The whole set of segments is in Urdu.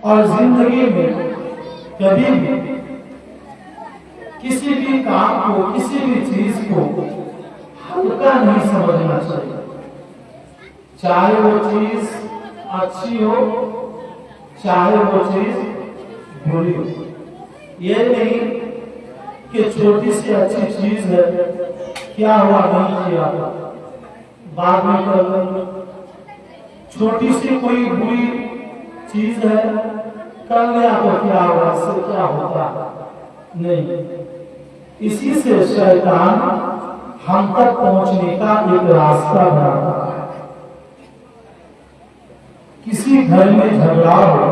اور زندگی میں کبھی بھی کسی بھی کام کو کسی بھی چیز کو ہلکا نہیں سمجھنا چاہیے، چاہے وہ چیز اچھی ہو چاہے وہ چیز بری ہو۔ یہ نہیں کہ چھوٹی سی اچھی چیز ہے کیا ہوا نہیں کیا بعد میں کر لیں، چھوٹی سی کوئی بری چیز ہے کر لیا تو کیا ہوا، اس سے کیا ہوتا نہیں۔ اسی سے شیطان ہم تک پہنچنے کا ایک راستہ بناتا ہے۔ کسی گھر میں جھگڑا ہو،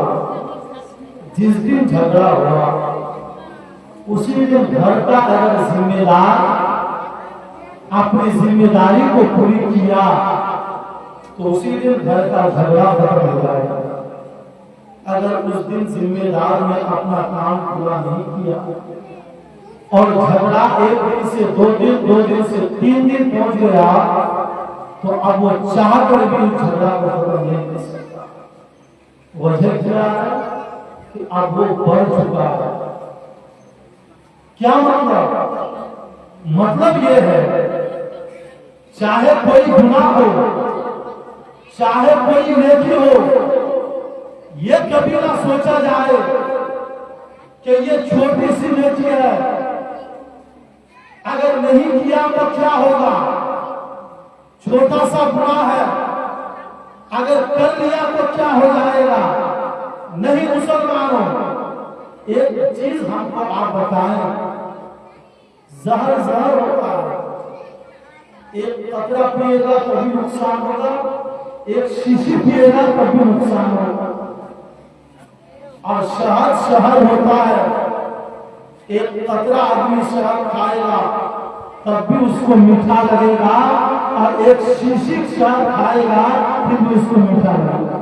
جس دن جھگڑا ہوا اسی دن گھر کا اگر ذمہ دار اپنی ذمہ داری کو پوری کیا تو اسی دن گھر کا جھگڑا ختم ہو جائے گا۔ اگر اس دن ذمہ دار نے اپنا کام پورا نہیں کیا اور جھگڑا ایک دن سے دو دن سے 3 دن پہنچ گیا تو اب وہ چاہ کر بھی اس جھگڑا کو ختم نہیں کر سکتا۔ وجہ کیا ہے کہ اب وہ بڑھ چکا ہے۔ کیا مطلب یہ ہے چاہے کوئی گناہ ہو چاہے کوئی نیکی ہو، یہ کبھی نہ سوچا جائے کہ یہ چھوٹی سی نیکی ہے، اگر نہیں کیا تو کیا ہوگا، چھوٹا سا گناہ ہے، اگر کر لیا تو کیا ہو جائے گا۔ نہیں مسلمانوں، ایک چیز ہم کو آپ بتائیں، زہر ہوتا ہے، ایک قطرہ پیے گا کبھی نقصان ہوگا، ایک شیشی پیے گا کبھی نقصان ہوگا، اور شہد ہوتا ہے، ایک قطرہ آدمی شہد کھائے گا تب بھی اس کو میٹھا لگے گا، اور ایک شیشی شہد کھائے گا پھر بھی اس کو میٹھا لگے گا۔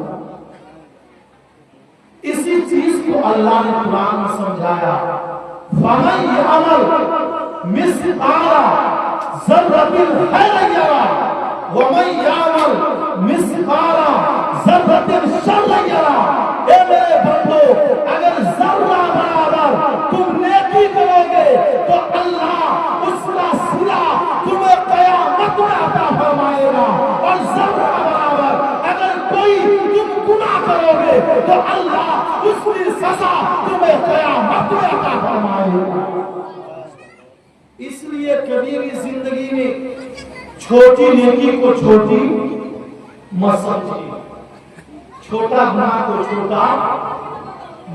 اسی چیز کو اللہ نے قرآن میں سمجھایا، فَمَنْ يَعْمَلْ مِثْقَالَ ذَرَّةٍ خَيْرًا يَرَهُ وَمَنْ يَعْمَلْ مِثْقَالَ ذَرَّةٍ شَرًّا يَرَهُ۔ اے میرے بندو، اگر ذرہ برابر تم نیکی کرو گے تو اللہ اس کا صلہ تمہیں قیامت میں عطا فرمائے گا، اور ذرہ برابر اگر کوئی تم گناہ کرو گے تو اللہ اس کی سزا تمہیں قیامت میں عطا فرمائے گا۔ اس لیے کبھی بھی زندگی میں چھوٹی نیکی کو چھوٹی مت سمجھیے، چھوٹا گناہ کو چھوٹا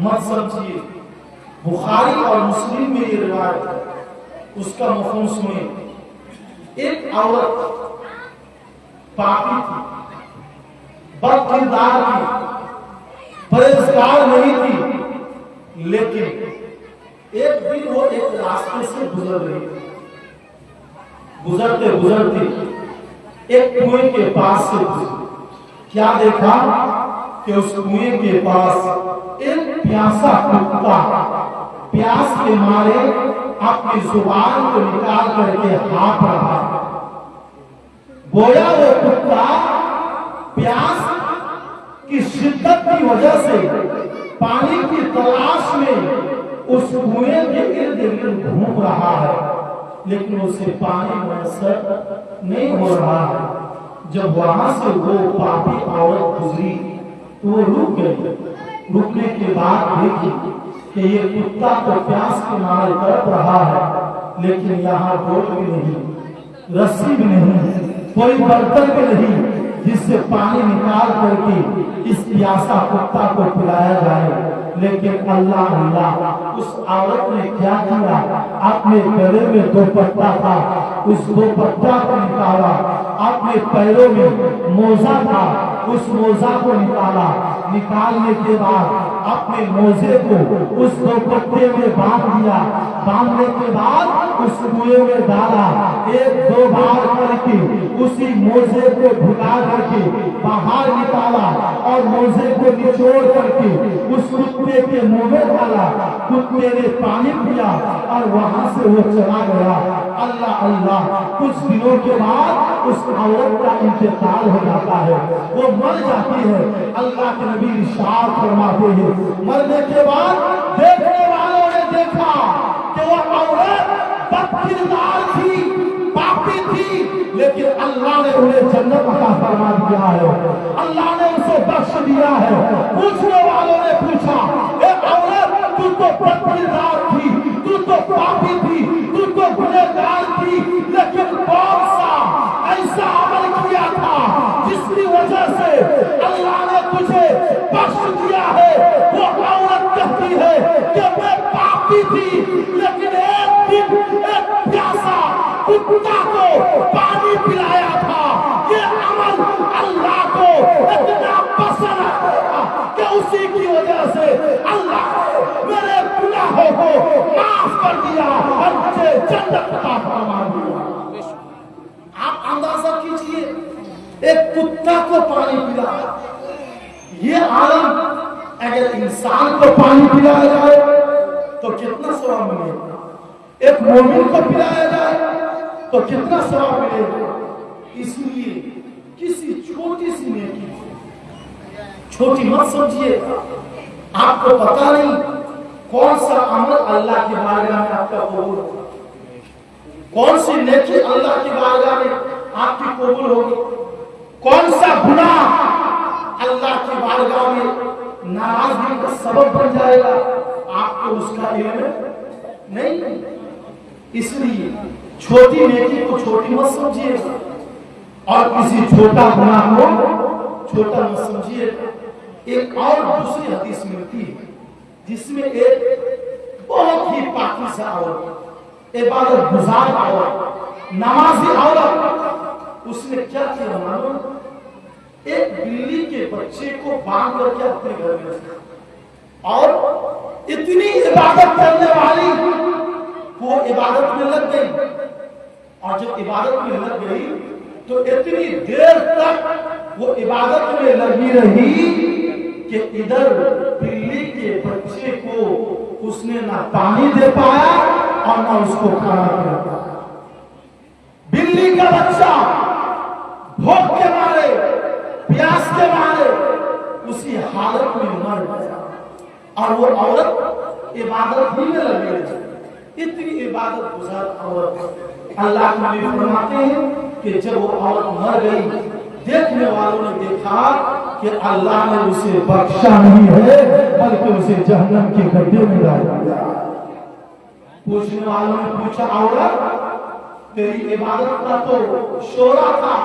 مت سمجھیے۔ بخاری اور مسلم میں یہ روایت ہے، اس کا مفہوم سنیں۔ ایک عورت پاکی تھی، بد کردار تھی، پرہیزگار نہیں تھی، لیکن ایک دن وہ ایک راستے سے گزر رہی تھی، گزرتے ایک کنویں کے پاس سے گزری، کیا دیکھا کہ اس کنویں کے پاس ایک پیاسا کتا پیاس کے مارے اپنی زبان کو نکال کر کے ہانپ رہا، گویا وہ کتا پیاس کی شدت کی وجہ سے پانی کی تلاش میں اس کنویں کے ارد گرد گھوم رہا ہے، لیکن اسے پانی میسر نہیں ہو رہا ہے۔ جب وہاں سے وہ پاپی عورت گزری تو وہ رک گئی، رکنے کے بعد دیکھی کہ یہ کتا تو پیاس کے مارے تڑپ رہا ہے، لیکن یہاں ڈول بھی نہیں، رسی بھی نہیں، کوئی برتن بھی نہیں جس سے پانی نکال کر کے اس پیاسا کتا کو پلایا جائے۔ لیکن اللہ اس عورت نے کیا کیا، اپنے گلے میں دوپٹہ تھا، اس دوپٹہ کو نکالا، اپنے پیروں میں موزہ تھا، اس موزہ کو نکالا، نکالنے کے بعد اپنے موزے کو اس دوپٹے میں باندھ دیا، باندھنے کے بعد اس کنویں میں ڈالا، 1-2 بار کر کے اسی موزے کو بھگا کر کے باہر نکالا، اور موزے کو نچوڑ کر کے اس کتے کے منہ میں ڈالا، کتے نے پانی پیا اور وہاں سے وہ چلا گیا۔ اللہ اللہ کچھ دنوں کے بعد اس عورت کا انتقال ہو جاتا ہے، وہ مر جاتی ہے۔ اللہ کے نبی ارشاد فرماتے ہیں مرنے کے بعد دیکھنے والوں نے دیکھا کہ وہ عورت بدکردار تھی، پاپی تھی، لیکن اللہ نے انہیں جنت عطا فرما دیا ہے، اللہ نے اسے بخش دیا ہے۔ پوچھنے والوں نے پوچھا اے عورت تو بدکردار تھی، تو پاپی تھی، تو گنہگار تھی، لیکن کون سا ایسا عمل کیا تھا جس کی وجہ سے اللہ نے تجھے بخش دیا ہے؟ وہ عورت کہتی ہے کہ میں پاپی تھی، لیکن ایک دن ایک پیاسا کتا کو پانی پلایا تھا۔ یہ عمل اللہ کو اتنا پسند آیا کہ اسی کی وجہ سے اللہ نے میرے گناہوں کو معاف کر دیا اور مجھے جنت عطا فرما دیا۔ آپ اندازہ کیجئے ایک کتا کو پانی پلایا، یہ عالم اگر انسان کو پانی پلایا جائے تو کتنا ثواب ملے گا، ایک مومن کو پلایا جائے تو کتنا ثواب ملے گا۔ اس لیے کسی چھوٹی سی نیکی چھوٹی مت سمجھیے، آپ کو پتہ نہیں کون سا عمل اللہ کی بارگاہ میں آپ کا قبول ہوگا، کون سی نیکی اللہ کی بارگاہ میں آپ کی قبول ہوگی، کون سا گناہ اللہ کی بارگاہ میں ناراضگی کا سبب بن جائے گا، آپ کو اس کا علم نہیں۔ اس لیے چھوٹی نیکی کو چھوٹی مت سمجھیے اور کسی چھوٹا گناہ کو چھوٹا مت سمجھیے۔ ایک اور دوسری حدیث ملتی ہے جس میں ایک بہت ہی پاکیزہ عورت، عبادت گزار عورت، نمازی عورت، اس نے کیا کیا معلوم؟ ایک بلی کے بچے کو باندھ کر کے اپنے گھر میں رکھا اور اتنی عبادت کرنے والی وہ عبادت میں لگ گئی، اور جب عبادت میں لگ گئی تو اتنی دیر تک وہ عبادت میں لگی رہی کہ ادھر بلی کے بچے کو اس نے نہ پانی دے پایا اور نہ اس کو کھانا دے پایا۔ بلی کا بچہ بھوک کے مارے، پیاس کے مارے اسی حالت میں مر گیا، اور وہ عورت عبادت ہی میں لگی رہی۔ اتنی عبادت گزار عورت، اللہ کے نبی فرماتے ہیں کہ جب وہ عورت مر گئی دیکھنے والوں نے دیکھا کہ اللہ نے اسے بخشا نہیں ہے بلکہ اسے جہنم کے گڈھے میں ڈال دیا۔ پوچھنے والوں نے پوچھا عورت تیری عبادت کا تو شورا تھا،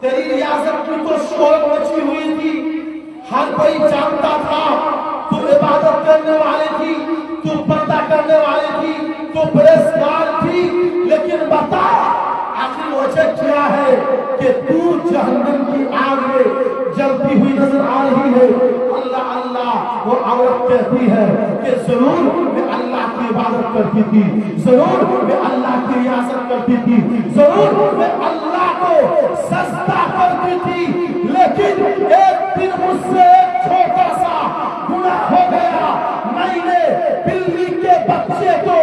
تیری ریاست کی تو شور مچی ہوئی تھی، ہر کوئی جانتا تھا تو عبادت کرنے والی تھی، تو پردہ کرنے والی تھی، تو پرہیزگار تھی، لیکن بتا آخر وجہ کیا ہے کہ تو جہنم کی آگ میں جلتی ہوئی نظر آ رہی ہے؟ اللہ اللہ، وہ عورت کہتی ہے کہ ضرور میں اللہ کی عبادت کرتی تھی، ضرور میں اللہ کی ریاست کرتی تھی، ضرور میں اللہ کو سجدہ کرتی تھی، لیکن ایک دن مجھ سے ایک چھوٹا سا گناہ ہو گیا، میں نے بلی کے بچے کو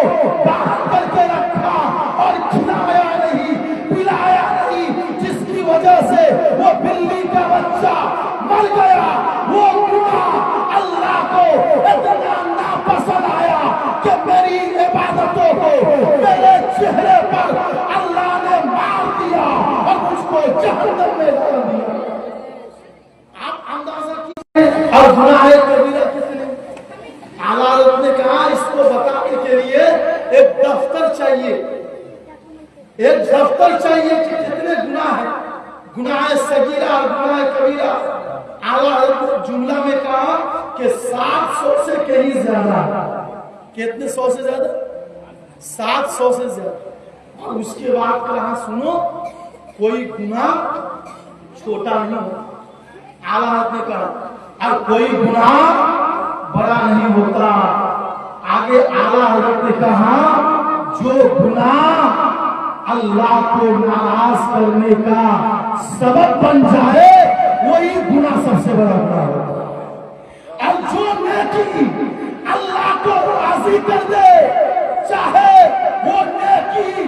باہر کر کے رکھا اور کھلایا نہیں، پلایا نہیں، جس کی وجہ سے وہ بلی کا بچہ مر گیا۔ وہ گناہ اللہ کو اتنا ناپسند آیا کہ میری عبادتوں کو میرے چہرے پر اللہ نے مار دیا اور مجھ کو جہنم میں ڈال دیا۔ آپ اندازہ کیجیے، اور گناہ کبیرہ کتنے؟ اعلیٰ حضرت نے کہا اس کو بتانے کے لیے ایک دفتر چاہیے، ایک دفتر چاہیے کہ کتنے گناہ ہیں، گناہ صغیرہ اور گناہ کبیرہ۔ اعلیٰ حضرت نے جملہ میں کہا کہ 700 سے کہیں زیادہ، کتنے 100 سے زیادہ؟ 700 سے زیادہ۔ اور اس کے بعد کہا سنو کوئی گناہ چھوٹا نہیں ہوتا۔ اعلیٰ حضرت نے کہا اور کوئی گناہ بڑا نہیں ہوتا۔ آگے اعلیٰ حضرت نے کہا جو گناہ اللہ کو ناراض کرنے کا سبب بن جائے وہی گناہ سب سے بڑا گناہ ہوتا ہے، اور جو نیکی اللہ کو راضی کر دے چاہے وہ نیکی